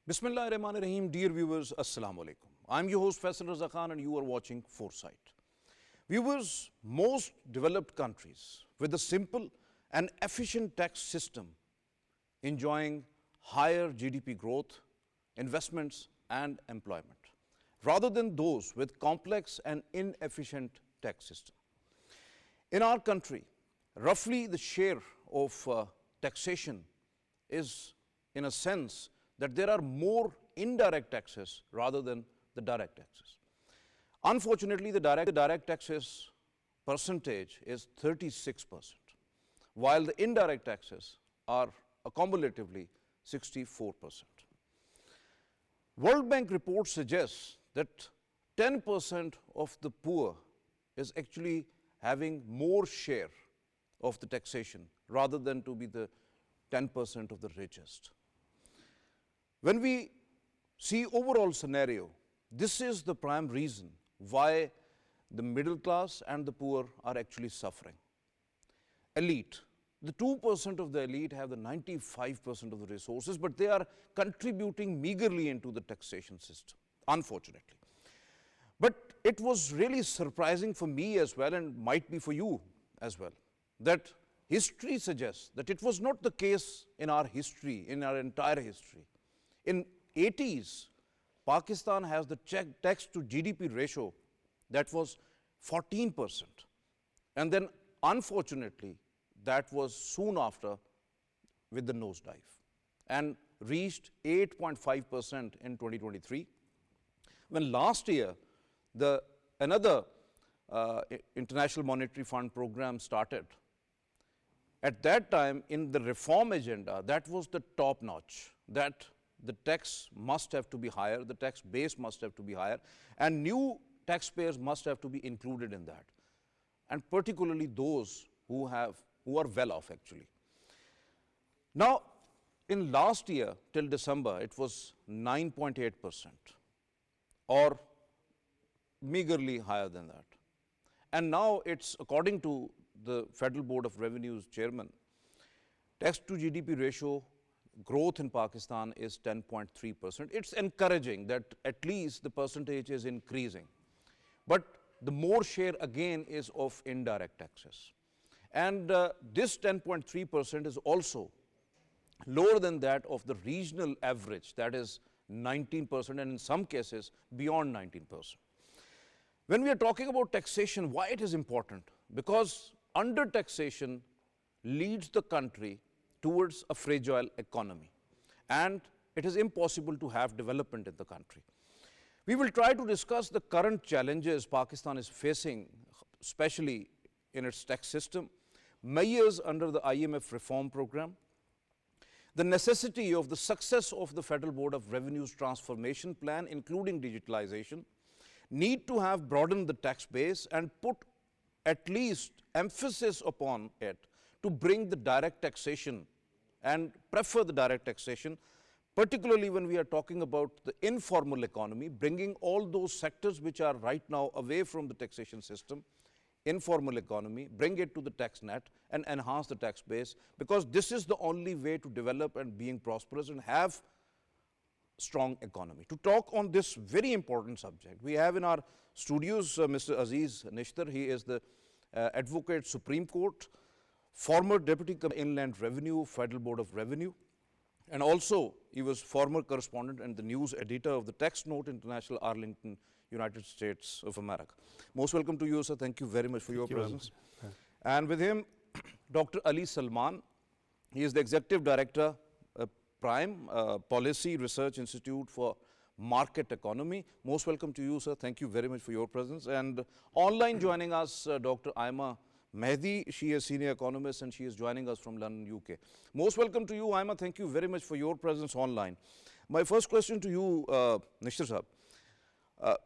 Bismillahirrahmanirrahim. Dear viewers, Assalamu alaikum. I'm your host Faisal Raza and you are watching Foresight. Viewers, most developed countries with a simple and efficient tax system enjoying higher GDP growth, investments and employment, rather than those with complex and inefficient tax system. In our country, roughly the share of taxation is, in a sense, that there are more indirect taxes rather than the direct taxes. Unfortunately, the direct taxes percentage is 36%, while the indirect taxes are accumulatively 64%. World Bank report suggests that 10% of the poor is actually having more share of the taxation rather than to be the 10% of the richest. When we see overall scenario, this is the prime reason why the middle class and the poor are actually suffering. Elite, the 2% of the elite have the 95% of the resources, but they are contributing meagerly into the taxation system, unfortunately. But it was really surprising for me as well, and might be for you as well, that history suggests that it was not the case in our history, in our entire history. In 80s, Pakistan has the tax to GDP ratio that was 14%. And then unfortunately, that was soon after with the nosedive and reached 8.5% in 2023. When last year, another International Monetary Fund program started, at that time in the reform agenda, that was the top notch, that the tax must have to be higher, the tax base must have to be higher, and new taxpayers must have to be included in that, and particularly those who are well off actually. Now, in last year till December, it was 9.8% or meagerly higher than that. And now it's, according to the Federal Board of Revenue's chairman, tax to GDP ratio growth in Pakistan is 10.3%. It's encouraging that at least the percentage is increasing. But the more share again is of indirect taxes. And this 10.3% is also lower than that of the regional average, that is 19%, and in some cases beyond 19%. When we are talking about taxation, why it is important? Because under taxation leads the country towards a fragile economy, and it is impossible to have development in the country. We will try to discuss the current challenges Pakistan is facing, especially in its tax system, measures under the IMF reform program, the necessity of the success of the Federal Board of Revenue's transformation plan, including digitalization, need to have broadened the tax base and put at least emphasis upon it to bring the direct taxation and prefer the direct taxation, particularly when we are talking about the informal economy, bringing all those sectors which are right now away from the taxation system, informal economy, bring it to the tax net and enhance the tax base, because this is the only way to develop and being prosperous and have strong economy. To talk on this very important subject, we have in our studios Mr. Aziz Nishtar. He is the Advocate Supreme Court, former Deputy Inland Revenue, Federal Board of Revenue, and also he was former correspondent and the news editor of the Tax Note International, Arlington, United States of America. Most welcome to you, sir. Thank you very much for your presence. And with him, Dr. Ali Salman. He is the Executive Director, Prime Policy Research Institute for Market Economy. Most welcome to you, sir. Thank you very much for your presence. And online joining us, Dr. Aima Mehdi. She is senior economist and she is joining us from London, UK. Most welcome to you, Aima. Thank you very much for your presence online. My first question to you, Nishtar sahab,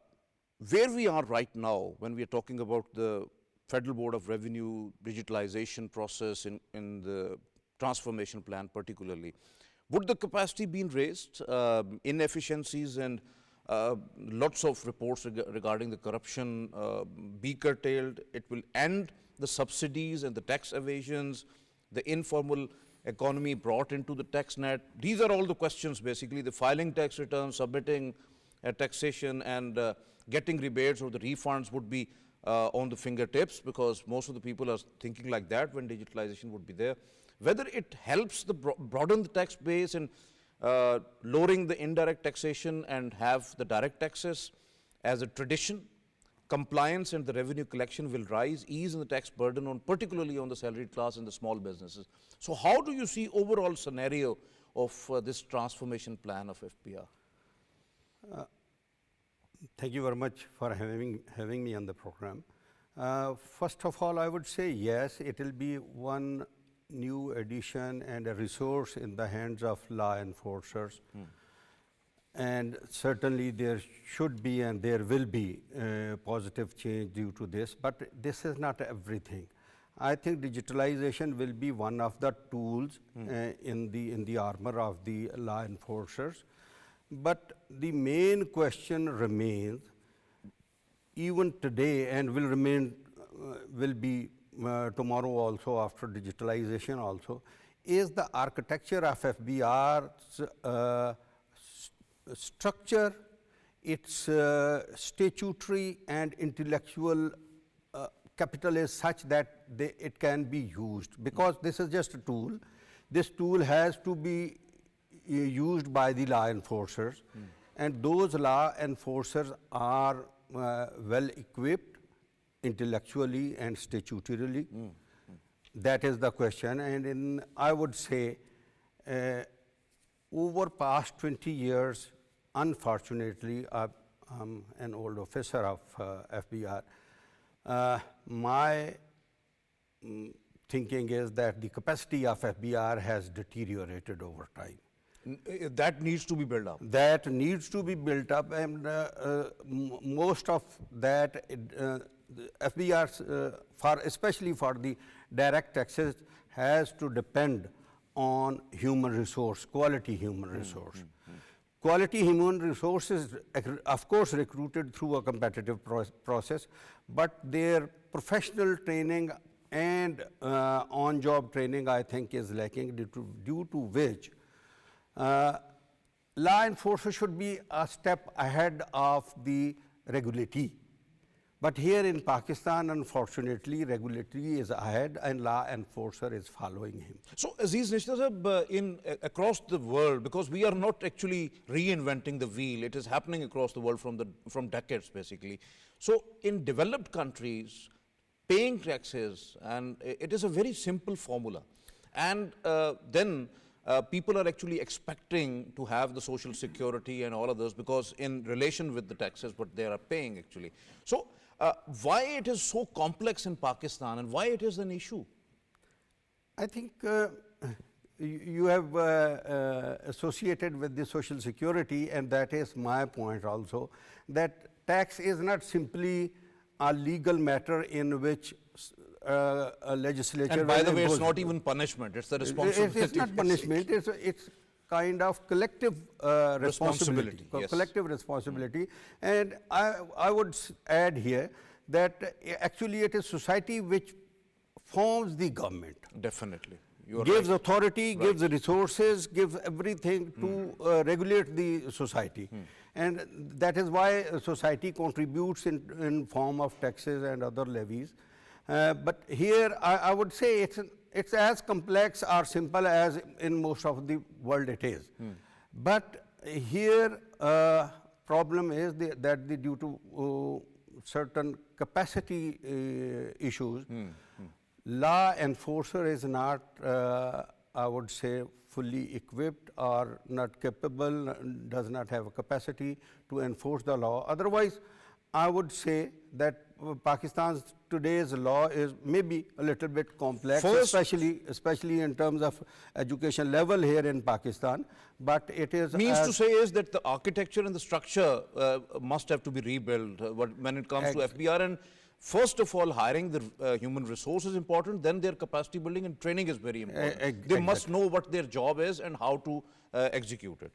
where we are right now when we are talking about the Federal Board of Revenue digitalization process in the transformation plan particularly, would the capacity be raised, inefficiencies and lots of reports regarding the corruption be curtailed? It will end the subsidies and the tax evasions, the informal economy brought into the tax net? These are all the questions basically, the filing tax returns, submitting taxation and getting rebates or the refunds would be on the fingertips, because most of the people are thinking like that when digitalization would be there. Whether it helps the broaden the tax base and lowering the indirect taxation and have the direct taxes as a tradition, compliance and the revenue collection will rise, ease in the tax burden on particularly on the salaried class and the small businesses. So how do you see overall scenario of this transformation plan of FBR? Thank you very much for having me on the program. First of all, I would say yes, it will be one new addition and a resource in the hands of law enforcers. And certainly there should be and there will be positive change due to this, but this is not everything. I think digitalization will be one of the tools in the armor of the law enforcers. But the main question remains, even today, and will remain, will be tomorrow also after digitalization also, is the architecture of FBR's structure, its statutory and intellectual capital is such that it can be used, because this is just a tool. This tool has to be used by the law enforcers, and those law enforcers are well equipped intellectually and statutorily. That is the question. And I would say over past 20 years, unfortunately, I'm an old officer of FBR. My thinking is that the capacity of FBR has deteriorated over time. That needs to be built up. That needs to be built up, and most of that FBR, especially for the direct taxes, has to depend on human resource, quality human resource. Quality human resources, of course, recruited through a competitive process, but their professional training and on-job training, I think, is lacking, due to which law enforcement should be a step ahead of the regulatory. But here in Pakistan, unfortunately, regulatory is ahead and law enforcer is following him. So, Aziz, Nishtar, across the world, because we are not actually reinventing the wheel, it is happening across the world from decades, basically. So, in developed countries, paying taxes, and it is a very simple formula. And then people are actually expecting to have the social security and all of those, because in relation with the taxes, what they are paying actually. So, why it is so complex in Pakistan and why it is an issue? I think you have associated with the social security, and that is my point also, that tax is not simply a legal matter in which a legislature. And by the way, it's not even punishment, it's the responsibility. It's not punishment, it's kind of collective responsibility. Yes. Collective responsibility. And I would add here that actually it is society which forms the government. Definitely. You are gives right. Authority, Right. gives resources, gives everything to regulate the society. And that is why society contributes in form of taxes and other levies. But here I would say it's as complex or simple as in most of the world it is. But here problem is that due to certain capacity issues, law enforcer is not, I would say, fully equipped or not capable, does not have a capacity to enforce the law. Otherwise, I would say that Pakistan's today's law is maybe a little bit complex, especially in terms of education level here in Pakistan. But it is means to say is that the architecture and the structure must have to be rebuilt when it comes to FBR. And first of all, hiring the human resource is important. Then their capacity building and training is very important. They must know what their job is and how to execute it.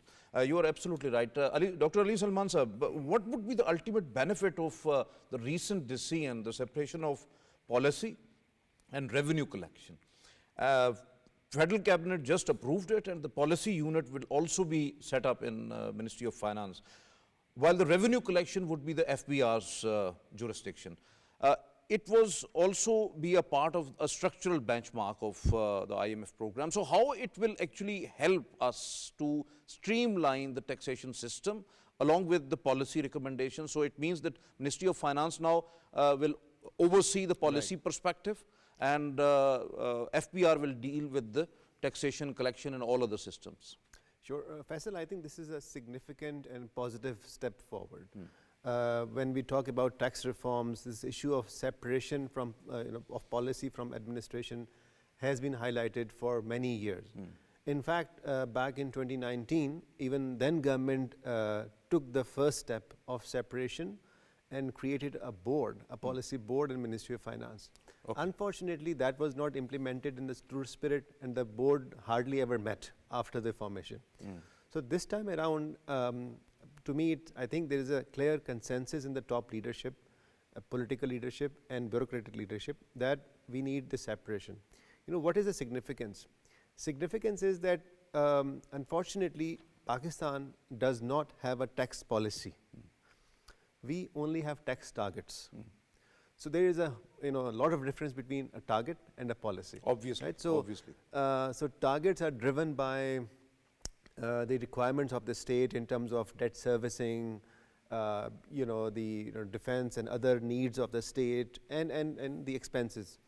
You are absolutely right. Dr. Ali Salman sir, what would be the ultimate benefit of the recent decision, the separation of policy and revenue collection? Federal Cabinet just approved it, and the policy unit will also be set up in Ministry of Finance, while the revenue collection would be the FBR's jurisdiction. It was also be a part of a structural benchmark of the IMF program. So how it will actually help us to streamline the taxation system along with the policy recommendations. So it means that Ministry of Finance now will oversee the policy perspective, and FBR will deal with the taxation collection and all other systems. Sure. Faisal, I think this is a significant and positive step forward. When we talk about tax reforms, this issue of separation from, of policy from administration has been highlighted for many years. In fact, back in 2019, even then government took the first step of separation and created a board, a policy board in Ministry of Finance. Unfortunately, that was not implemented in the true spirit, and the board hardly ever met after the formation. So this time around, to me, I think there is a clear consensus in the top leadership, political leadership and bureaucratic leadership, that we need the separation. You know, what is the significance? Significance is that, unfortunately, Pakistan does not have a tax policy. We only have tax targets. So there is a lot of difference between a target and a policy. Obviously, right? So, obviously. So targets are driven by the requirements of the state in terms of debt servicing, the defense and other needs of the state, and the expenses.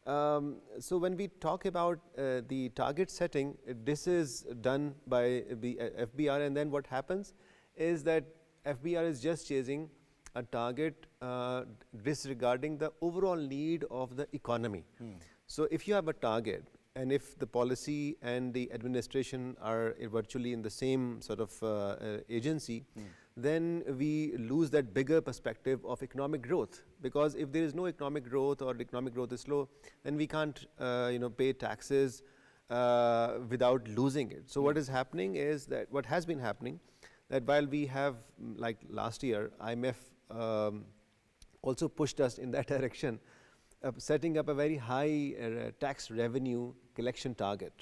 So when we talk about the target setting, this is done by the FBR, and then what happens is that FBR is just chasing a target disregarding the overall need of the economy. So if you have a target, and if the policy and the administration are virtually in the same sort of agency, then we lose that bigger perspective of economic growth. Because if there is no economic growth, or the economic growth is slow, then we can't pay taxes without losing it. So what is happening is that, what has been happening, that while we have, like last year, IMF also pushed us in that direction, setting up a very high tax revenue collection target.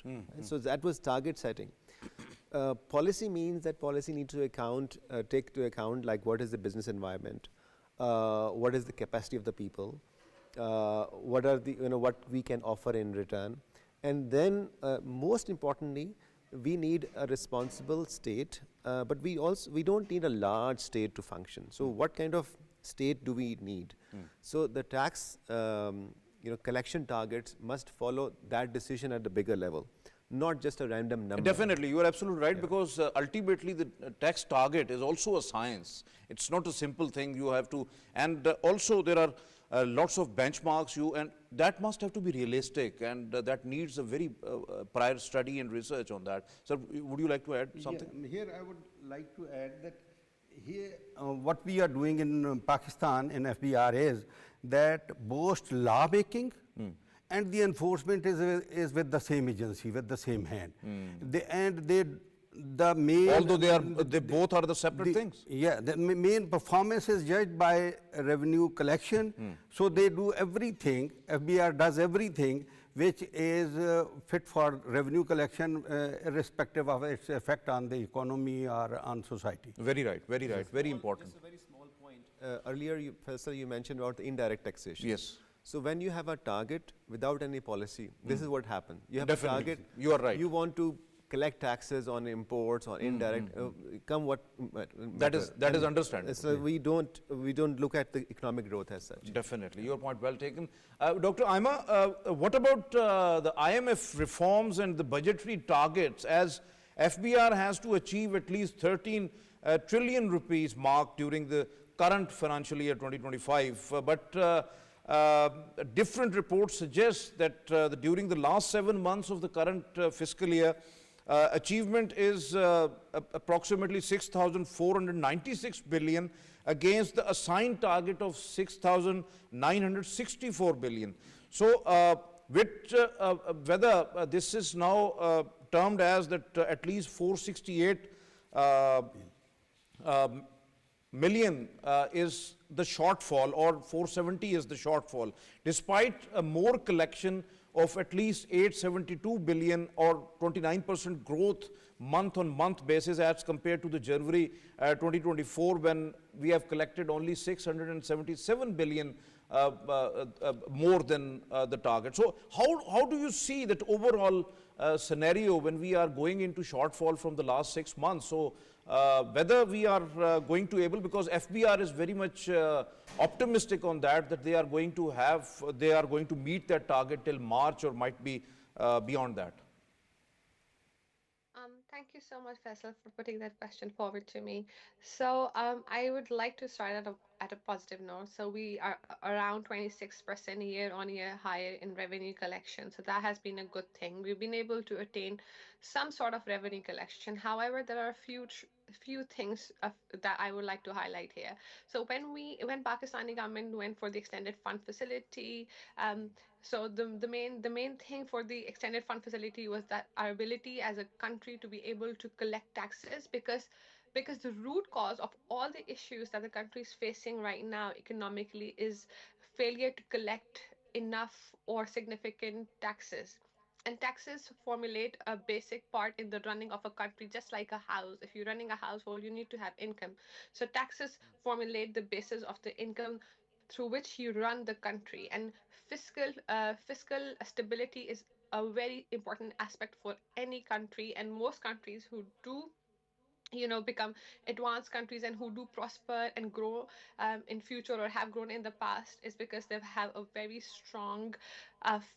So that was target setting. Policy means that policy needs to take into account, like, what is the business environment, what is the capacity of the people, what are the what we can offer in return, and then most importantly, we need a responsible state, but we don't need a large state to function. So what kind of state do we need? So the tax collection targets must follow that decision at the bigger level, not just a random number. Definitely, you are absolutely right, because ultimately the tax target is also a science. It's not a simple thing you have to, and also there are lots of benchmarks, and that must have to be realistic, and that needs a very prior study and research on that. Sir, would you like to add something? Yeah, here I would like to add that here what we are doing in Pakistan in FBR is that both law making and the enforcement is with the same agency, with the same hand. The main, although they both are the separate things. Yeah, the main performance is judged by revenue collection. So they do everything, FBR does everything which is fit for revenue collection, irrespective of its effect on the economy or on society. Very right, very right, very important. Just a very small point. Earlier, Faisal, you mentioned about the indirect taxation. Yes. So when you have a target without any policy, this is what happens. You have Definitely. a target. You are right. You want to collect taxes on imports or indirect, come what that is understandable. So we don't look at the economic growth as such. Definitely, your point well taken. Dr. Aima, what about the IMF reforms and the budgetary targets, as FBR has to achieve at least 13 trillion rupees mark during the current financial year 2025, but different reports suggest that during the last 7 months of the current fiscal year, achievement is approximately 6,496 billion against the assigned target of 6,964 billion. So, whether this is now termed as that at least 468 million is the shortfall, or 470 is the shortfall, despite a more collection of at least 872 billion or 29% growth month on month basis as compared to the January 2024, when we have collected only 677 billion more than the target. So how do you see that overall scenario when we are going into shortfall from the last 6 months? So whether we are going to able, because FBR is very much optimistic on that, that they are going to meet that target till March, or might be beyond that. Thank you so much, Faisal, for putting that question forward to me. So, I would like to start at a positive note. So, we are around 26% year on year higher in revenue collection. So, that has been a good thing. We've been able to attain some sort of revenue collection. However, there are a few things that I would like to highlight here. So when Pakistani government went for the extended fund facility, um, so the main thing for the extended fund facility was that our ability as a country to be able to collect taxes, because the root cause of all the issues that the country is facing right now economically is failure to collect enough or significant taxes. And taxes formulate a basic part in the running of a country, just like a house. If you're running a household, you need to have income. So taxes formulate the basis of the income through which you run the country. And fiscal stability is a very important aspect for any country. And most countries who do become advanced countries and who do prosper and grow in future, or have grown in the past, is because they have a very strong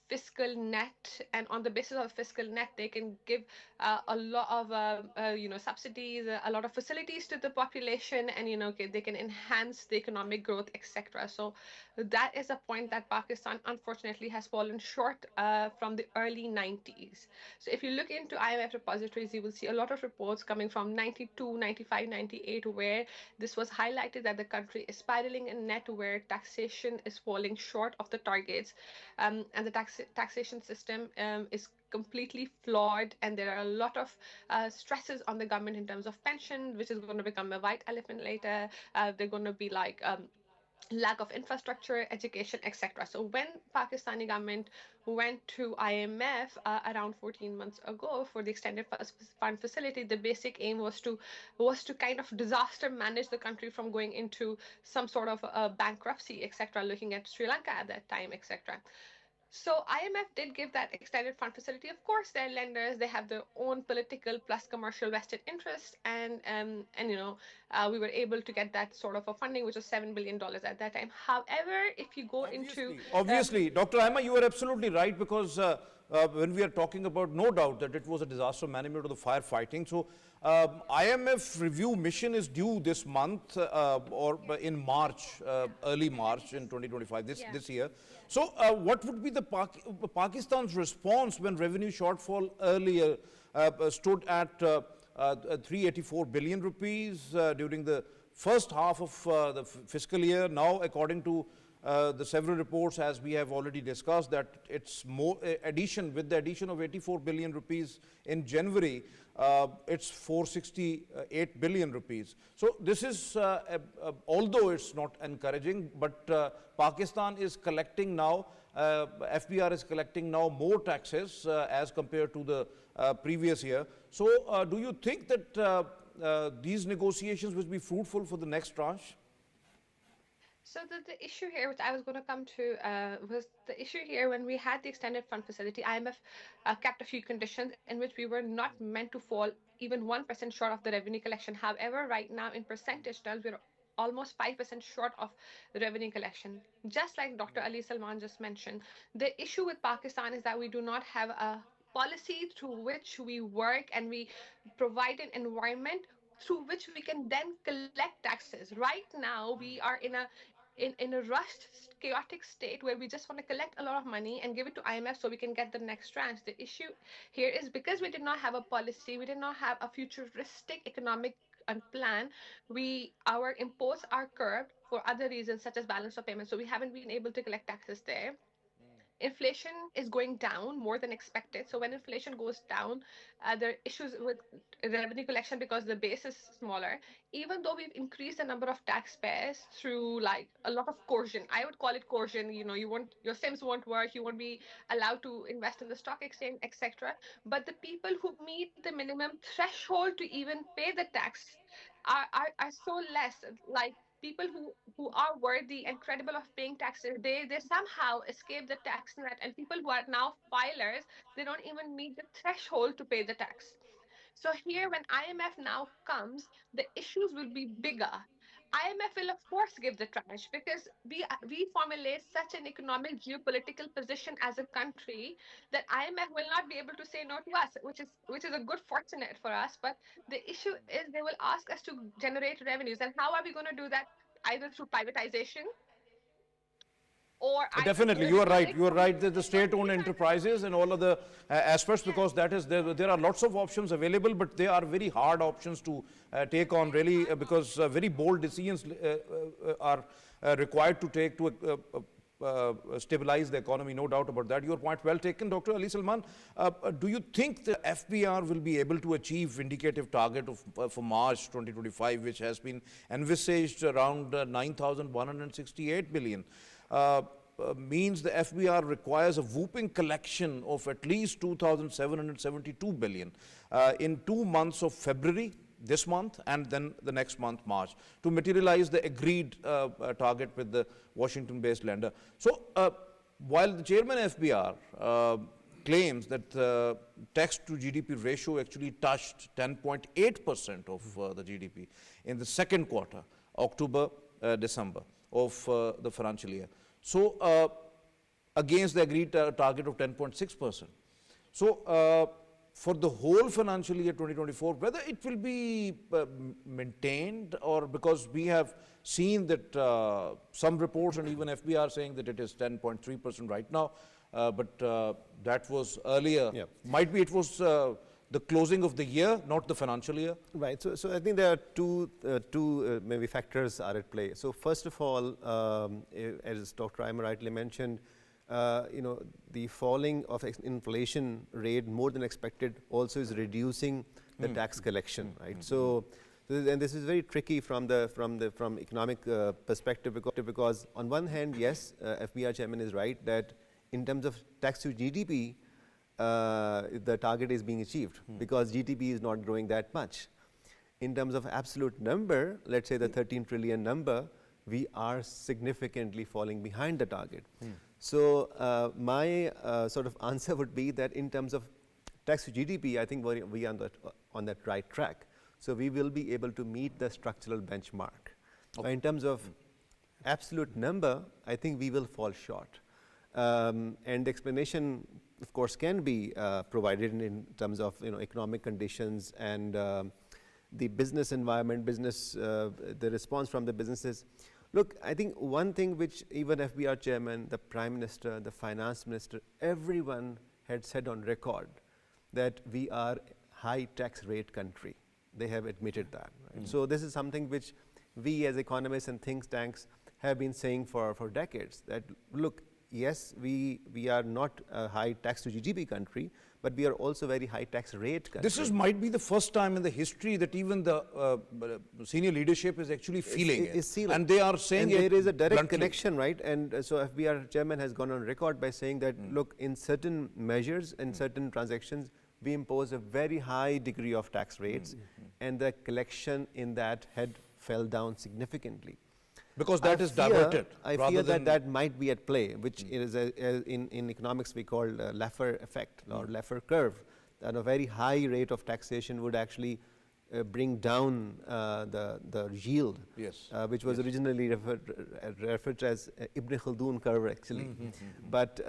fiscal net, and on the basis of fiscal net they can give a lot of subsidies, a lot of facilities to the population, and they can enhance the economic growth, etc. So that is a point that Pakistan unfortunately has fallen short from the early 90s. So if you look into IMF repositories, you will see a lot of reports coming from 92, 95, 98, where this was highlighted that the country is spiraling in net, where taxation is falling short of the targets, and the taxation system is completely flawed, and there are a lot of stresses on the government in terms of pension, which is going to become a white elephant later. They're going to be like lack of infrastructure, education, etc. So when Pakistani government went to IMF around 14 months ago for the extended fund facility, the basic aim was to kind of disaster manage the country from going into some sort of bankruptcy, etc. Looking at Sri Lanka at that time, etc. So IMF did give that extended fund facility. Of course, they're lenders; they have their own political plus commercial vested interest, and we were able to get that sort of a funding, which was $7 billion at that time. However, if you go into Obviously, Dr. Aima, you are absolutely right, because when we are talking about, no doubt that it was a disaster management of the firefighting. So IMF review mission is due this month, or in March, early March in 2025, this year. So what would be the Pakistan's response when revenue shortfall earlier stood at 384 billion rupees during the first half of the fiscal year? Now, according to the several reports, as we have already discussed, that it's more with the addition of 84 billion rupees in January, it's 468 billion rupees. So this is, although it's not encouraging, but Pakistan is collecting now, FBR is collecting now more taxes as compared to the previous year. So do you think that these negotiations will be fruitful for the next tranche? So the issue here, which I was going to come to, was the issue here when we had the extended fund facility. IMF kept a few conditions in which we were not meant to fall even 1% short of the revenue collection. However, right now in percentage terms, we're almost 5% short of the revenue collection. Just like Dr. Ali Salman just mentioned, the issue with Pakistan is that we do not have a policy through which we work, and we provide an environment through which we can then collect taxes. Right now, we are in a rushed, chaotic state where we just want to collect a lot of money and give it to IMF so we can get the next tranche. The issue here is because we did not have a policy, we did not have a futuristic economic plan. Our imports are curbed for other reasons such as balance of payments, so we haven't been able to collect taxes there. inflation is going down more than expected. So when inflation goes down, there are issues with revenue collection because the base is smaller. Even though we've increased the number of taxpayers through like a lot of coercion, I would call it coercion. You know, you won't, your Sims won't work, you won't be allowed to invest in the stock exchange, etc. But the people who meet the minimum threshold to even pay the tax are so less. Like people who are worthy and credible of paying taxes, they somehow escape the tax net, and people who are now filers, they don't even meet the threshold to pay the tax. So here, when IMF now comes, the issues will be bigger. IMF will of course give the tranche because we formulate such an economic geopolitical position as a country that IMF will not be able to say no to us, which is a good fortunate for us. But the issue is they will ask us to generate revenues, and how are we going to do that? Either through privatization or either Definitely, through you are right. public. You are right. The state-owned enterprises and all of the aspects, because that is there are lots of options available, but they are very hard options to take on. Really, because very bold decisions are required to take to stabilize the economy. No doubt about that. Your point well taken, Dr. Ali Salman. Do you think the FBR will be able to achieve indicative target of for March 2025, which has been envisaged around 9,168 billion? Means the FBR requires a whooping collection of at least 2,772 billion in 2 months of February, this month, and then the next month, March, to materialize the agreed target with the Washington-based lender. So, while the chairman FBR claims that tax to GDP ratio actually touched 10.8% of the GDP in the second quarter, October, December of the financial year. So, against the agreed target of 10.6%. So, for the whole financial year 2024, whether it will be maintained, or because we have seen that some reports and even FBR saying that it is 10.3% right now, but that was earlier. Yeah. Might be it was the closing of the year, not the financial year. Right. So I think there are two maybe factors are at play. So first of all, as Dr. Aima rightly mentioned, the falling of inflation rate more than expected also is reducing the tax collection, right? So, and this is very tricky from economic perspective, because on one hand, yes, FBR chairman is right that in terms of tax to GDP, the target is being achieved because GDP is not growing that much. In terms of absolute number, let's say the 13 trillion number, we are significantly falling behind the target. So my sort of answer would be that in terms of tax to GDP, I think we are on that right track. So we will be able to meet the structural benchmark. But in terms of absolute number, I think we will fall short. And the explanation, of course, can be provided in terms of economic conditions and the business environment, the response from the businesses. Look, I think one thing which even FBR chairman, the prime minister, the finance minister, everyone had said on record that we are high tax rate country. They have admitted that. Right? So this is something which we as economists and think tanks have been saying for decades, that look, yes, we are not a high tax to GDP country, but we are also very high tax rate country. This might be the first time in the history that even the senior leadership is actually feeling it. And they are saying and it there is a direct bluntly. connection, right? And so FBR chairman has gone on record by saying that, look, in certain measures and certain transactions, we impose a very high degree of tax rates, and the collection in that had fell down significantly. Because that is diverted. I fear that might be at play, which is in economics we call Laffer effect or Laffer curve. That a very high rate of taxation would actually bring down the yield, Yes. which was originally referred to as Ibn Khaldun curve actually. But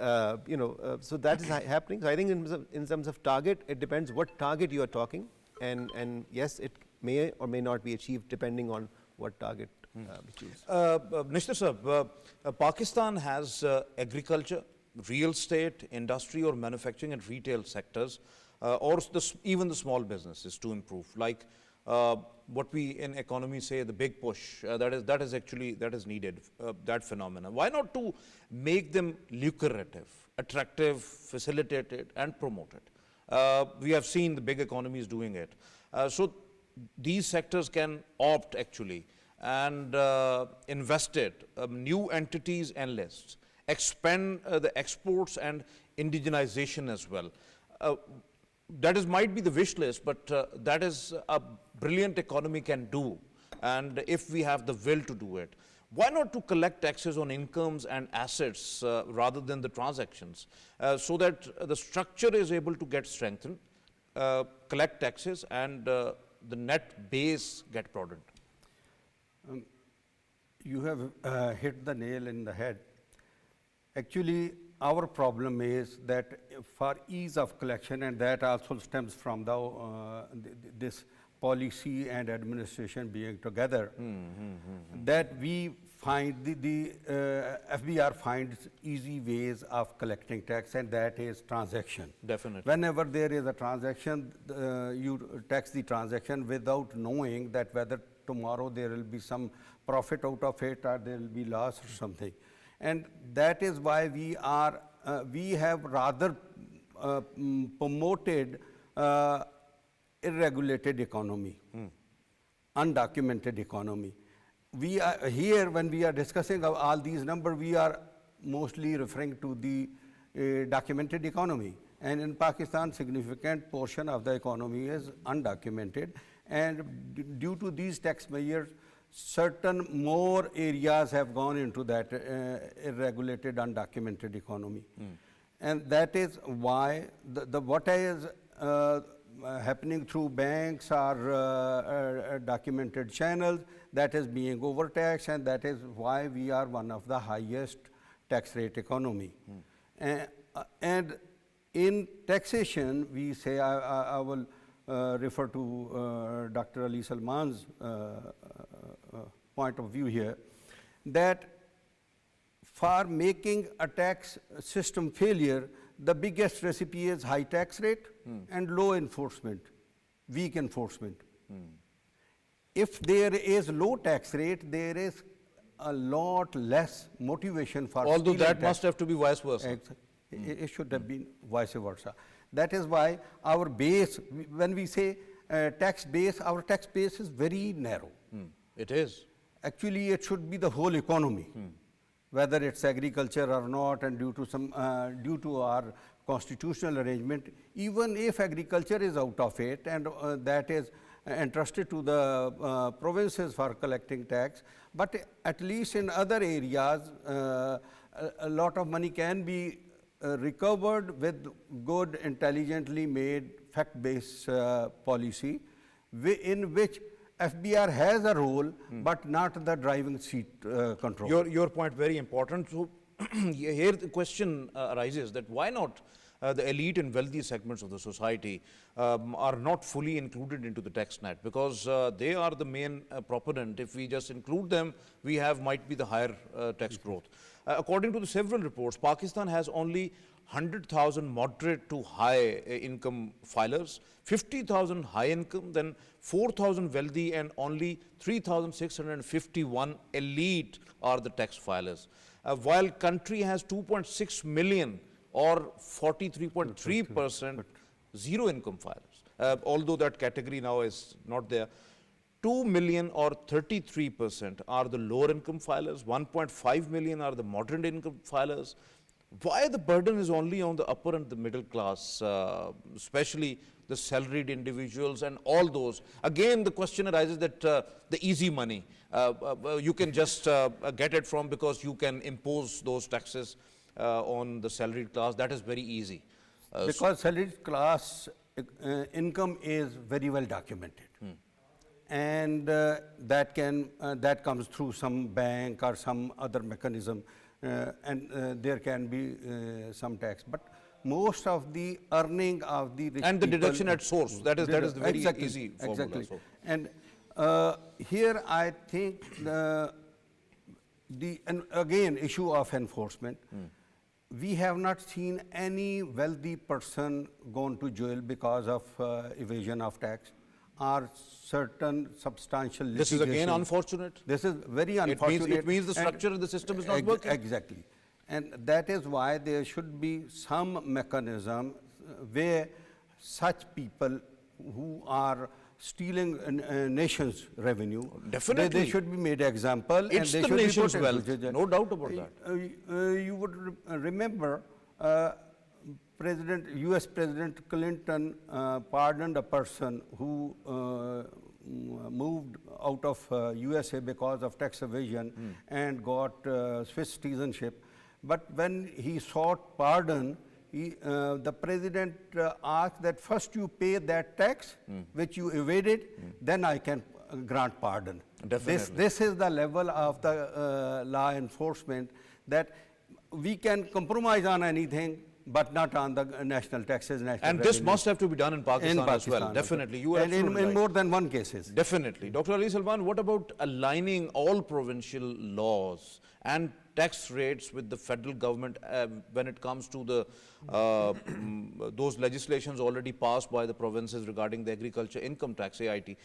so that is happening. So I think in terms of target, it depends what target you are talking, and yes, it may or may not be achieved depending on what target we choose. Nishtar sir, Pakistan has agriculture, real estate, industry or manufacturing and retail sectors, or even the small businesses to improve, like what we in economy say the big push, that is needed, that phenomena. Why not to make them lucrative attractive, facilitated, and promoted. We have seen the big economies doing it. So these sectors can opt actually and invest it, new entities and lists, expand the exports and indigenization as well. That is might be the wish list, but that is a brilliant economy can do, and if we have the will to do it. Why not to collect taxes on incomes and assets rather than the transactions, so that the structure is able to get strengthened, collect taxes, and the net base get broadened? You have hit the nail in the head. Actually, our problem is that for ease of collection, and that also stems from this policy and administration being together, that we find the FBR finds easy ways of collecting tax, and that is transaction. Definitely. Whenever there is a transaction, you tax the transaction without knowing that whether tomorrow there will be some profit out of it or there will be loss or something. And that is why we have rather promoted irregulated economy, undocumented economy. We are here, when we are discussing all these numbers, we are mostly referring to the documented economy. And in Pakistan, significant portion of the economy is undocumented. And due to these tax measures, certain more areas have gone into that irregulated, undocumented economy. And that is why what is happening through banks or documented channels, that is being overtaxed, and that is why we are one of the highest tax rate economy. And in taxation, we say, I will refer to Dr. Ali Salman's point of view here, that for making a tax system failure, the biggest recipe is high tax rate and low enforcement, weak enforcement. If there is low tax rate, there is a lot less motivation for Although stealing that tax. must have to be vice versa. It should have been vice versa. That is why our base, when we say tax base, our tax base is very narrow. It is. Actually, it should be the whole economy, whether it's agriculture or not, and due to our constitutional arrangement, even if agriculture is out of it, and that is entrusted to the provinces for collecting tax, but at least in other areas, a lot of money can be recovered with good, intelligently made, fact-based policy, in which FBR has a role, but not the driving seat control. Your point very important. So here the question arises that why not the elite and wealthy segments of the society are not fully included into the tax net, because they are the main proponent. If we just include them, we have might be the higher tax growth. According to the several reports, Pakistan has only 100,000 moderate to high income filers, 50,000 high income, then 4,000 wealthy, and only 3,651 elite are the tax filers. While country has 2.6 million or 43.3% zero income filers, although that category now is not there. 2 million or 33% are the lower income filers, 1.5 million are the moderate income filers. Why the burden is only on the upper and the middle class, especially the salaried individuals and all those? Again, the question arises that the easy money, you can just get it from, because you can impose those taxes on the salaried class. That is very easy. Because salaried class income is very well documented. And that comes through some bank or some other mechanism, and there can be some tax. But most of the earning of the rich and the people, deduction at source, that is the very easy formula. Exactly. So. And here I think and again, issue of enforcement. We have not seen any wealthy person gone to jail because of evasion of tax or certain substantial litigation. This is again unfortunate. This is very unfortunate. It means the structure of the system is not working. Exactly. And that is why there should be some mechanism where such people who are stealing nation's revenue, Definitely. they should be made example. It's and they the should nation's be put into wealth, jail. no doubt about that. You would remember US President Clinton pardoned a person who moved out of USA because of tax evasion and got Swiss citizenship. But when he sought pardon, the president asked that first you pay that tax which you evaded, then I can grant pardon. Definitely. This is the level of the law enforcement, that we can compromise on anything, but not on the national taxes, national And this revenue. must have to be done in Pakistan, as well. Pakistan. Definitely. You are And absolutely in right. more than one cases. Definitely. Dr. Ali Salman, what about aligning all provincial laws and tax rates with the federal government when it comes to the those legislations already passed by the provinces regarding the agriculture income tax, AIT,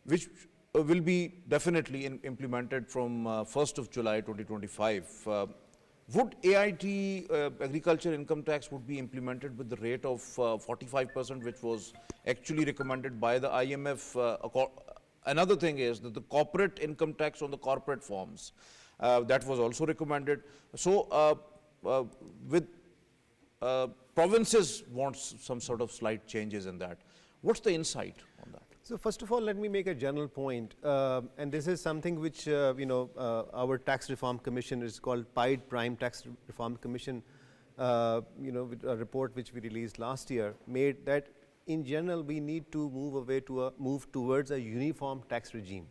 which will be definitely implemented from 1st of July 2025. Would AIT, agriculture income tax, would be implemented with the rate of 45%, which was actually recommended by the IMF? Another thing is that the corporate income tax on the corporate forms, that was also recommended. So, with provinces want some sort of slight changes in that. What's the insight on that? So first of all, let me make a general point, and this is something which our tax reform commission is called PIDE, Prime Tax Reform Commission. With a report which we released last year, made that in general we need to move towards a uniform tax regime.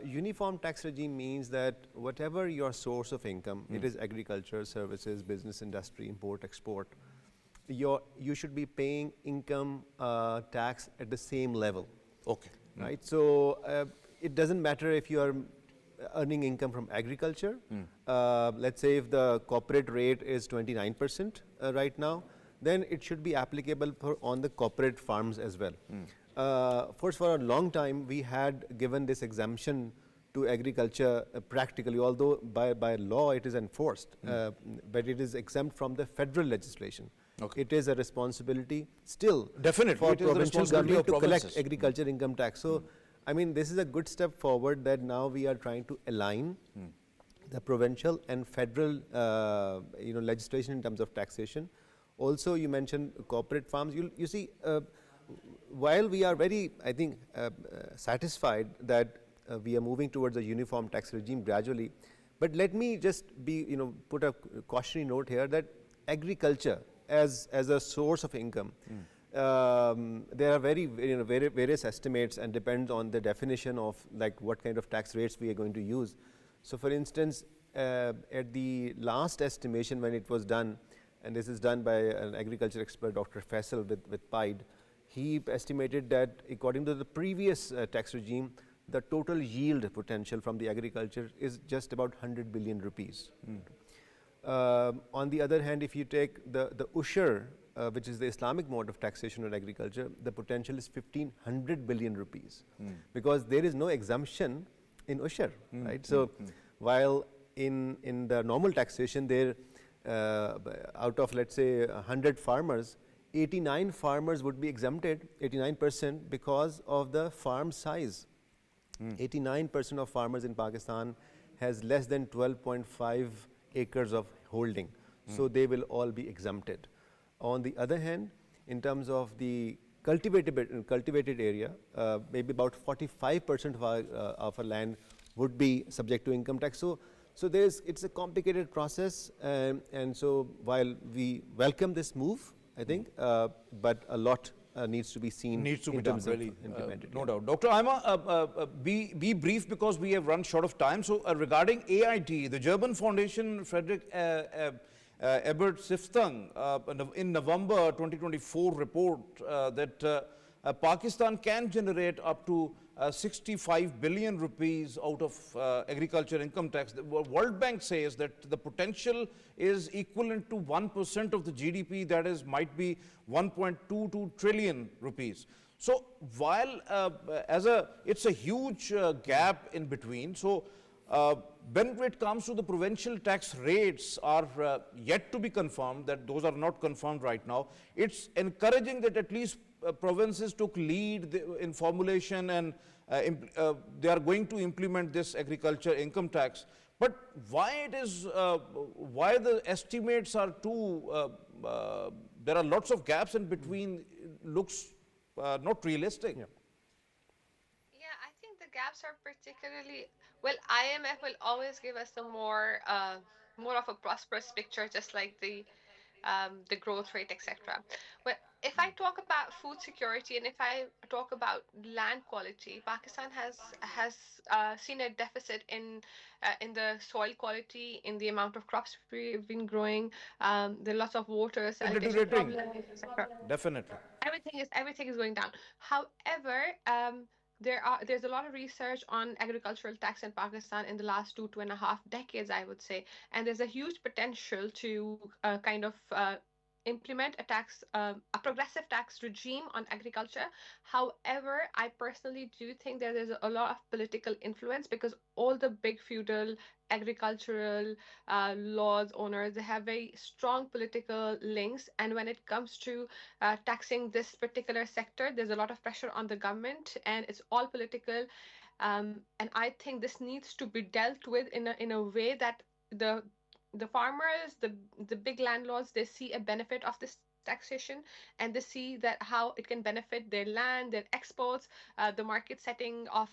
Uniform tax regime means that whatever your source of income, it is agriculture, services, business, industry, import, export, you should be paying income tax at the same level. Okay. Right? So it doesn't matter if you are earning income from agriculture. Let's say if the corporate rate is 29% right now, then it should be applicable on the corporate farms as well. For a long time, we had given this exemption to agriculture practically, although by law it is enforced, but it is exempt from the federal legislation. Okay. It is a responsibility still Definitely, for it is the provincial responsibility government of to collect provinces. agriculture income tax. So, I mean, this is a good step forward that now we are trying to align the provincial and federal legislation in terms of taxation. Also, you mentioned corporate farms. You see, while we are very, I think, satisfied that we are moving towards a uniform tax regime gradually, but let me just put a cautionary note here that agriculture as a source of income, there are various estimates and depends on the definition of like what kind of tax rates we are going to use. So for instance, at the last estimation when it was done, and this is done by an agriculture expert, Dr. Faisal with PIDE, he estimated that according to the previous tax regime, the total yield potential from the agriculture is just about 100 billion rupees. On the other hand, if you take the Ushur, which is the Islamic mode of taxation on agriculture, the potential is 1500 billion rupees because there is no exemption in Ushur, right? So while in the normal taxation there, out of let's say 100 farmers, 89 farmers would be exempted, 89%, because of the farm size. 89% of farmers in Pakistan has less than 12.5 acres of holding, so they will all be exempted. On the other hand, in terms of the cultivated area, maybe about 45% of our land would be subject to income tax. So it's a complicated process, and so while we welcome this move, I think, but a lot needs to be seen. Needs to be in done, terms of really. implemented. No doubt. Dr. Aima, be brief because we have run short of time. So regarding AIT, the German Foundation, Frederick Ebert Stiftung, in November 2024 report that Pakistan can generate up to 65 billion rupees out of agriculture income tax. The World Bank says that the potential is equivalent to 1% of the GDP, that is, might be 1.22 trillion rupees. So while it's a huge gap in between, so when it comes to the provincial tax rates are yet to be confirmed, that those are not confirmed right now. It's encouraging that at least provinces took lead in formulation and they are going to implement this agriculture income tax. But why why the estimates are there are lots of gaps in between, looks not realistic. Yeah, I think the gaps are particularly well. IMF will always give us a more of a prosperous picture, just like the growth rate, etc. But if I talk about food security and if I talk about land quality, Pakistan has seen a deficit in the soil quality, in the amount of crops we've been growing. There are lots of water sanitation Deteriorating, problems, etc. definitely. Everything is going down. However, there's a lot of research on agricultural tax in Pakistan in the last 2.5 decades, I would say, and there's a huge potential to kind of implement a progressive tax regime on agriculture. However, I personally do think that there's a lot of political influence because all the big feudal agricultural laws owners, they have very strong political links, and when it comes to taxing this particular sector, there's a lot of pressure on the government and it's all political. And I think this needs to be dealt with in a way that the the farmers, the big landlords, they see a benefit of this taxation and they see that how it can benefit their land, their exports, the market setting of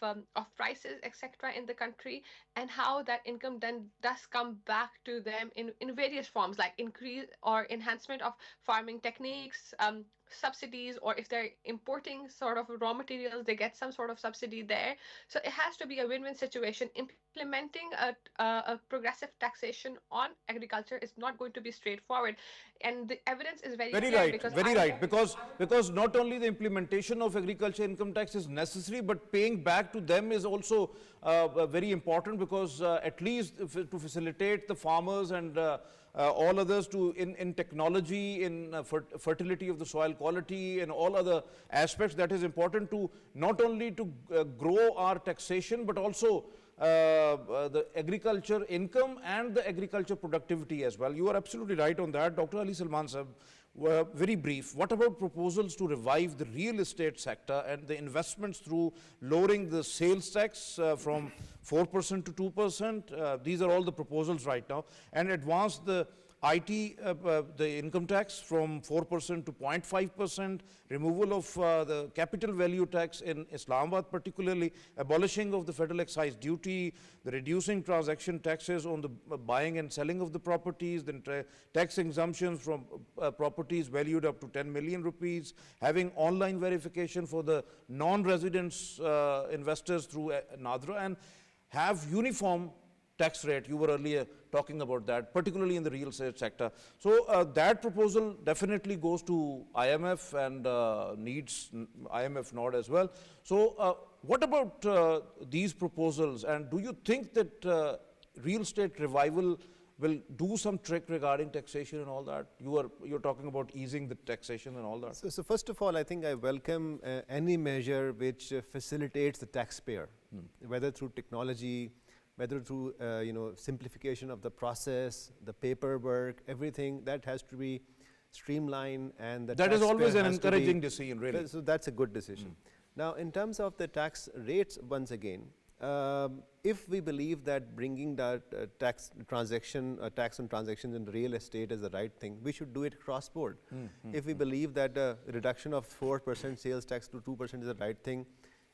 prices, etc. in the country, and how that income then does come back to them in various forms like increase or enhancement of farming techniques, subsidies, or if they're importing sort of raw materials, they get some sort of subsidy there. So it has to be a win-win situation. Implementing a progressive taxation on agriculture is not going to be straightforward, and the evidence is very Very clear right, because very right. Because not only the implementation of agriculture income tax is necessary, but paying back to them is also very important because at least to facilitate the farmers and all others to in technology, in fertility of the soil quality, and all other aspects, that is important to not only to grow our taxation, but also the agriculture income and the agriculture productivity as well. You are absolutely right on that. Dr. Ali Salman sahab, very brief, what about proposals to revive the real estate sector and the investments through lowering the sales tax from 4% to 2%? These are all the proposals right now. And advance the IT, the income tax from 4% to 0.5%, removal of the capital value tax in Islamabad particularly, abolishing of the federal excise duty, the reducing transaction taxes on the buying and selling of the properties, then tax exemptions from properties valued up to 10 million rupees, having online verification for the non-residents investors through NADRA, and have uniform tax rate. You were earlier talking about that, particularly in the real estate sector. So that proposal definitely goes to IMF and needs IMF nod as well. So what about these proposals, and do you think that real estate revival will do some trick regarding taxation and all that? You're talking about easing the taxation and all that. So first of all, I think I welcome any measure which facilitates the taxpayer, whether through technology, whether through simplification of the process, the paperwork, everything that has to be streamlined, and the that is always an has to encouraging decision, really. So that's a good decision. Now, in terms of the tax rates, once again, if we believe that bringing that tax on transactions in real estate is the right thing, we should do it cross board. If we believe that a reduction of 4% sales tax to 2% is the right thing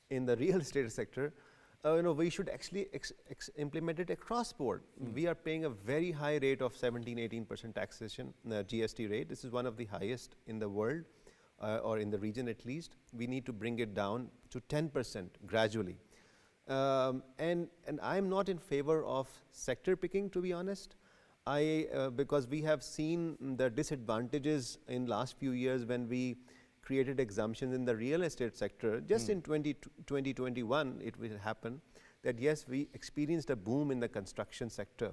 in the real estate sector, we should actually implement it across board. We are paying a very high rate of 17-18% taxation, GST rate. This is one of the highest in the world, or in the region at least. We need to bring it down to 10% gradually. And I'm not in favor of sector picking, to be honest. Because we have seen the disadvantages in last few years when we created exemptions in the real estate sector. Just in 2021, it will happen that yes, we experienced a boom in the construction sector,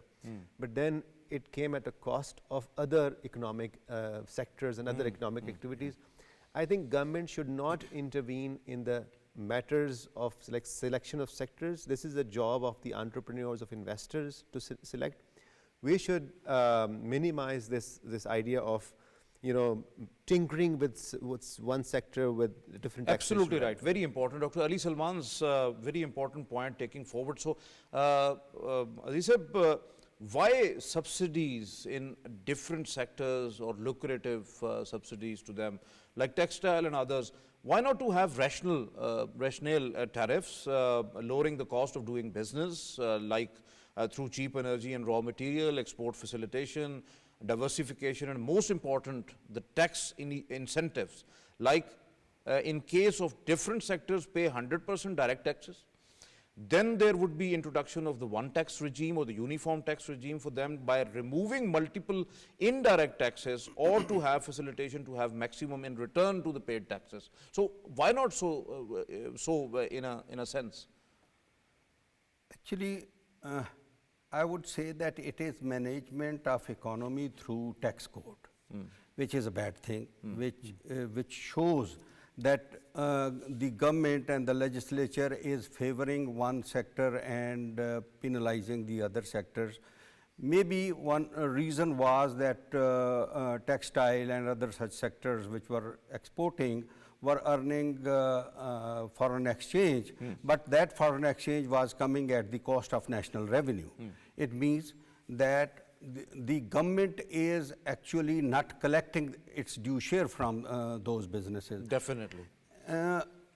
but then it came at a cost of other economic sectors and other economic activities. I think government should not intervene in the matters of selection of sectors. This is a job of the entrepreneurs, of investors to select. We should minimize this idea of, you know, tinkering with one sector with different taxation. Absolutely right. Very important. Dr. Ali Salman's very important point taking forward. So, Aziz, why subsidies in different sectors or lucrative subsidies to them, like textile and others? Why not to have rational tariffs, lowering the cost of doing business, like through cheap energy and raw material, export facilitation, diversification, and most important, the tax incentives, like in case of different sectors pay 100% direct taxes, then there would be introduction of the one tax regime or the uniform tax regime for them by removing multiple indirect taxes, or to have facilitation to have maximum in return to the paid taxes. So why not so in a sense? Actually, I would say that it is management of economy through tax code, which is a bad thing, which shows that the government and the legislature is favoring one sector and penalizing the other sectors. Maybe one reason was that textile and other such sectors which were exporting were earning foreign exchange, but that foreign exchange was coming at the cost of national revenue. It means that the government is actually not collecting its due share from those businesses. Definitely.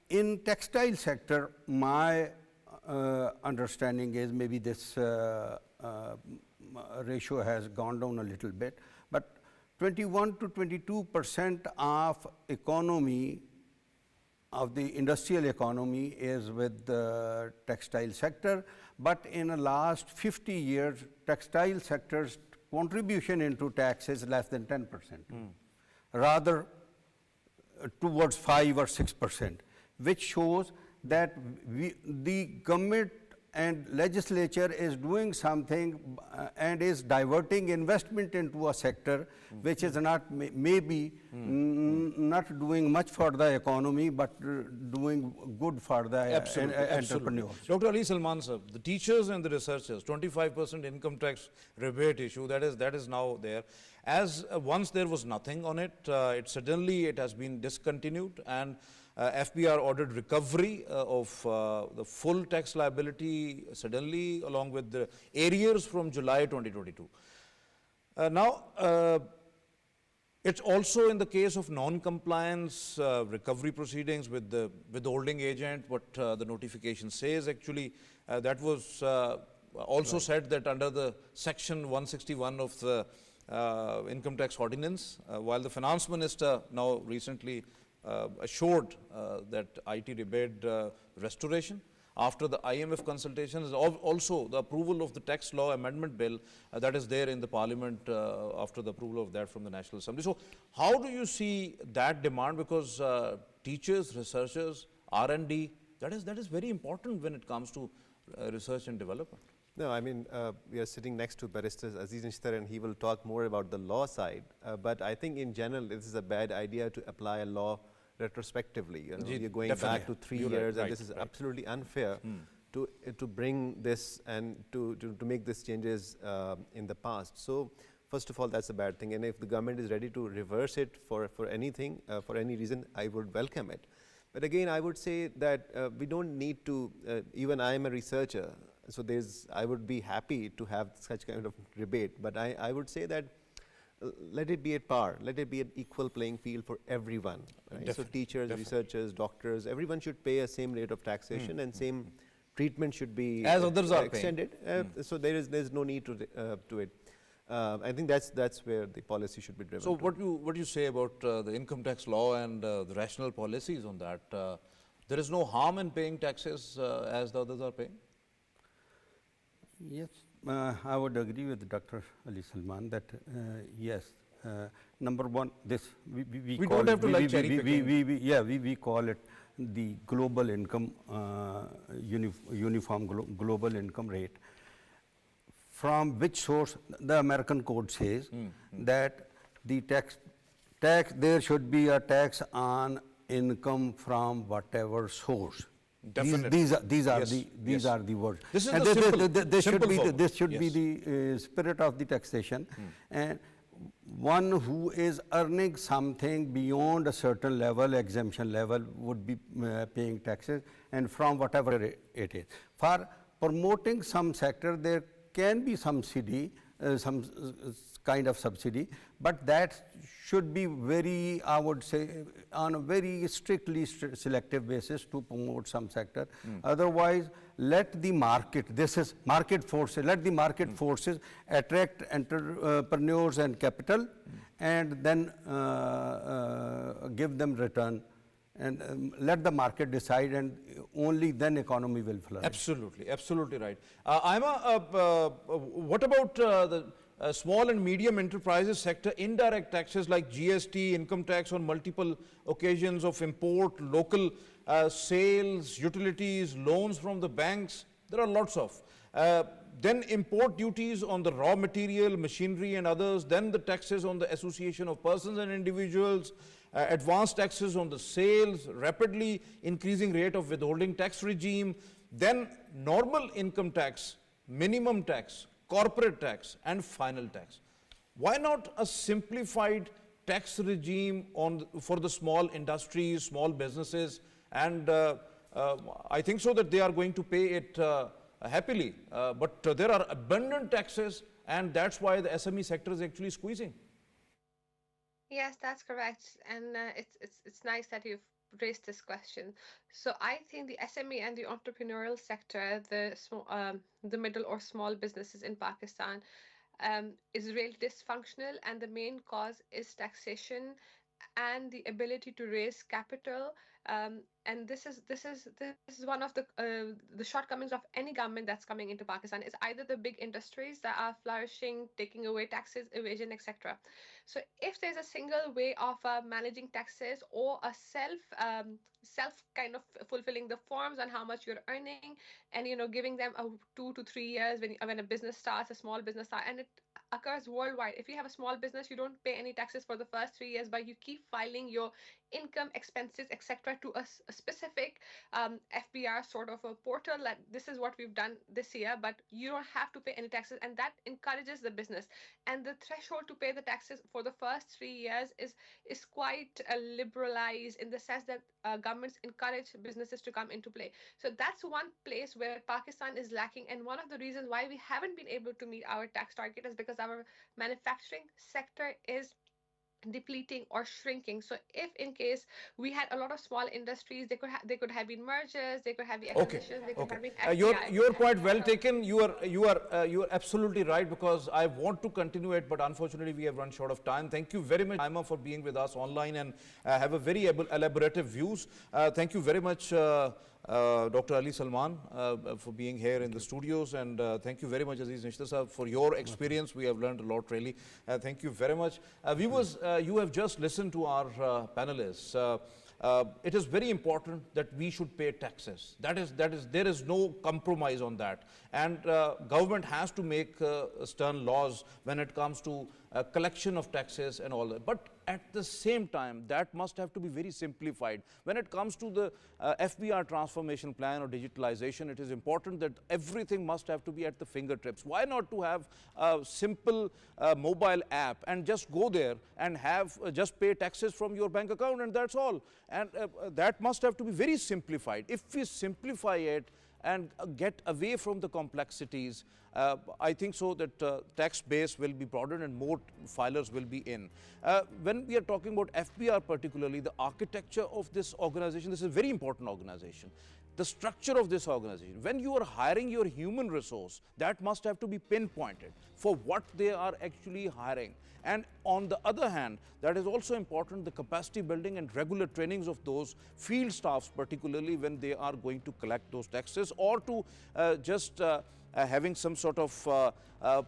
In textile sector, my understanding is maybe this ratio has gone down a little bit, but 21 to 22% of economy, of the industrial economy, is with the textile sector. But in the last 50 years, textile sector's contribution into tax is less than 10%, rather towards 5 or 6%, which shows that the government and legislature is doing something and is diverting investment into a sector which is not maybe not doing much for the economy, but doing good for the entrepreneurs. Dr. Ali Salman sir, the teachers and the researchers, 25% income tax rebate issue, that is now there. As once there was nothing on it, suddenly it has been discontinued, and FBR ordered recovery of the full tax liability suddenly, along with the arrears from July 2022. Now, it's also in the case of non-compliance recovery proceedings with the withholding agent, what the notification says. Actually, that was also said that under the section 161 of the income tax ordinance, while the finance minister now recently assured that IT rebate restoration after the IMF consultations, also the approval of the tax law amendment bill that is there in the parliament after the approval of that from the National Assembly. So how do you see that demand? Because teachers, researchers, R&D, that is very important when it comes to research and development. No, I mean, we are sitting next to Barrister Aziz Nishtar, and he will talk more about the law side. But I think in general, this is a bad idea to apply a law retrospectively. You know, you're going back to 3 years, and this is absolutely unfair to bring this and to make these changes in the past. So first of all, that's a bad thing. And if the government is ready to reverse it for anything, for any reason, I would welcome it. But again, I would say that we don't need to, even I am a researcher, so I would be happy to have such kind of rebate. But I would say that let it be at par, let it be an equal playing field for everyone. Right? So teachers, researchers, doctors, everyone should pay a same rate of taxation, and same treatment should be as others are extended. So there's no need to it. I think that's where the policy should be driven. So what do you say about the income tax law and the rational policies on that? There is no harm in paying taxes as the others are paying? Yes, I would agree with Dr. Ali Salman that yes, number one, this we call don't have to like cherry picking. We call it the global income uniform global income rate. From which source? The American code says that the tax there should be a tax on income from whatever source. Definitely. These are Yes, these yes. are the words. This is And the this should simple be form. this should be Yes. the spirit of the taxation. And one who is earning something beyond a certain level, exemption level, would be paying taxes, and from whatever it is. For promoting some sector, there can be some subsidy, some kind of subsidy, but that should be very, I would say, on a very strictly selective basis to promote some sector. Otherwise, let the market, this is market forces, let the market forces attract entrepreneurs and capital, and then give them return, and let the market decide, and only then economy will flourish. Absolutely, absolutely right. Aima, what about the small and medium enterprises sector, indirect taxes like GST, income tax on multiple occasions of import, local sales, utilities, loans from the banks? There are lots of. Then import duties on the raw material, machinery and others, then the taxes on the association of persons and individuals, advanced taxes on the sales, rapidly increasing rate of withholding tax regime, then normal income tax, minimum tax, corporate tax and final tax. Why not a simplified tax regime for the small industries, small businesses, and I think so that they are going to pay it happily, but there are abundant taxes, and that's why the SME sector is actually squeezing. Yes, that's correct. And it's nice that you've raised this question. So I think the SME and the entrepreneurial sector, the middle or small businesses in Pakistan, is really dysfunctional, and the main cause is taxation and the ability to raise capital. And this is one of the shortcomings of any government that's coming into Pakistan. Is either the big industries that are flourishing, taking away taxes, evasion, etc. So if there's a single way of managing taxes, or a self kind of fulfilling the forms on how much you're earning, and giving them a 2 to 3 years when a business starts, a small business starts, and it occurs worldwide. If you have a small business, you don't pay any taxes for the first 3 years, but you keep filing your income, expenses, etc. to a specific FBR sort of a portal. That this is what we've done this year, but you don't have to pay any taxes, and that encourages the business. And the threshold to pay the taxes for the first 3 years is quite liberalized, in the sense that governments encourage businesses to come into play. So that's one place where Pakistan is lacking, and one of the reasons why we haven't been able to meet our tax target is because our manufacturing sector is depleting or shrinking. So if in case we had a lot of small industries, they could have been mergers, they could have been Okay, acquisitions, they could okay. have been Your FDI. point well taken. You are absolutely right, because I want to continue it, but unfortunately we have run short of time. Thank you very much, Aima, for being with us online and have a very elaborative views. Thank you very much, Dr. Ali Salman, for being here in the studios, and thank you very much, Aziz Nishtar sir, for your experience. We have learned a lot, really. Thank you very much. Viewers, you have just listened to our panelists. It is very important that we should pay taxes. There is no compromise on that. And government has to make stern laws when it comes to collection of taxes and all that. But at the same time, that must have to be very simplified. When it comes to the FBR transformation plan or digitalization, it is important that everything must have to be at the fingertips. Why not to have a simple mobile app and just go there and have just pay taxes from your bank account, and that's all. And that must have to be very simplified. If we simplify it and get away from the complexities, I think so that tax base will be broadened and more filers will be in. When we are talking about FBR particularly, the architecture of this organization, this is a very important organization. The structure of this organization, when you are hiring your human resource, that must have to be pinpointed for what they are actually hiring. And on the other hand, that is also important, the capacity building and regular trainings of those field staffs, particularly when they are going to collect those taxes, or to just having some sort of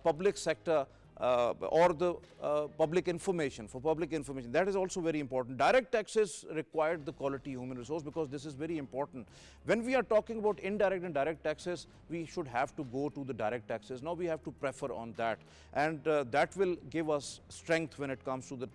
public sector or the public information, for public information. That is also very important. Direct taxes required the quality human resource, because this is very important. When we are talking about indirect and direct taxes, we should have to go to the direct taxes. Now we have to prefer on that, and that will give us strength when it comes to the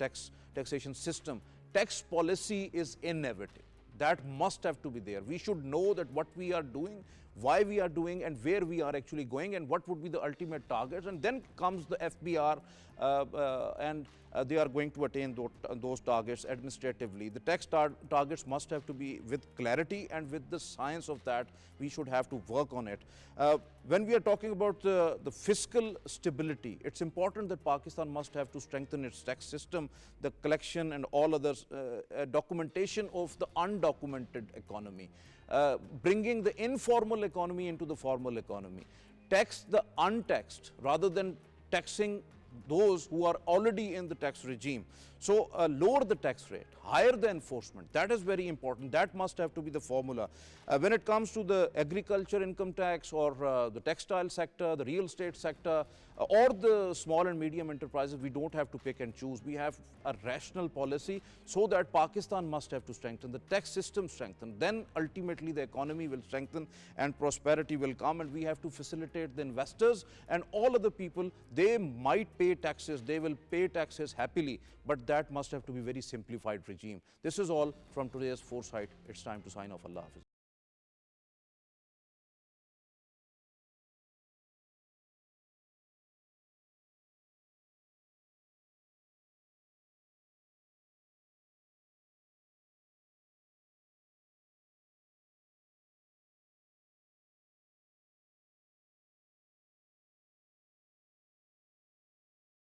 taxation system. Tax policy is inevitable. That must have to be there. We should know that what we are doing, why we are doing, and where we are actually going, and what would be the ultimate targets. And then comes the FBR, and they are going to attain those targets administratively. The tax targets must have to be with clarity, and with the science of that, we should have to work on it. When we are talking about the fiscal stability, it's important that Pakistan must have to strengthen its tax system, the collection and all others, documentation of the undocumented economy, bringing the informal economy into the formal economy, tax the untaxed rather than taxing those who are already in the tax regime. So lower the tax rate, higher the enforcement. That is very important. That must have to be the formula. When it comes to the agriculture income tax, or the textile sector, the real estate sector, or the small and medium enterprises, we don't have to pick and choose. We have a rational policy, so that Pakistan must have to strengthen the tax system, strengthen. Then ultimately the economy will strengthen and prosperity will come, and we have to facilitate the investors and all other people. They might pay taxes, they will pay taxes happily, but that must have to be very simplified regime. This is all from today's Foresight. It's time to sign off. Allah Hafiz.